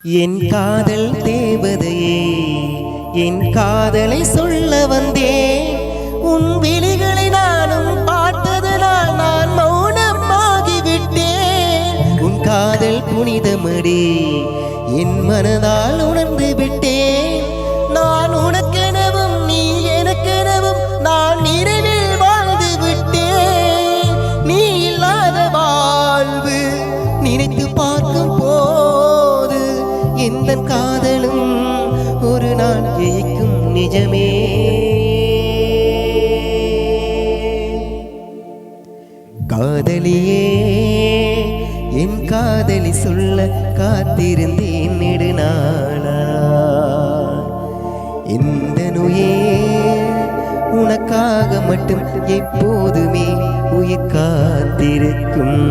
என் காதல் தேவதையே, என் காதலை சொல்ல வந்தேன். உன் விழிகளை நானும் பார்த்ததனால் நான் மௌனமாகிவிட்டேன். உன் காதல் புனிதமடி, என் மனதால் உணர்ந்து விட்டேன். நான் உனக்கெனவும் நீ எனக்கெனவும் நான் நிறைவில் வாழ்ந்து விட்டேன். நீ இல்லாத வாழ்வு நினைத்து பார்க்கும் போது எந்த காதலும் ஒரு நாள் ஜெயிக்கும் நிஜமே. காதலியே, என் காதலி சொல்ல காத்திருந்தேன் நெடுநாளா. இந்த நோயே உனக்காக மட்டும் எப்போதுமே உயிர் காத்திருக்கும்.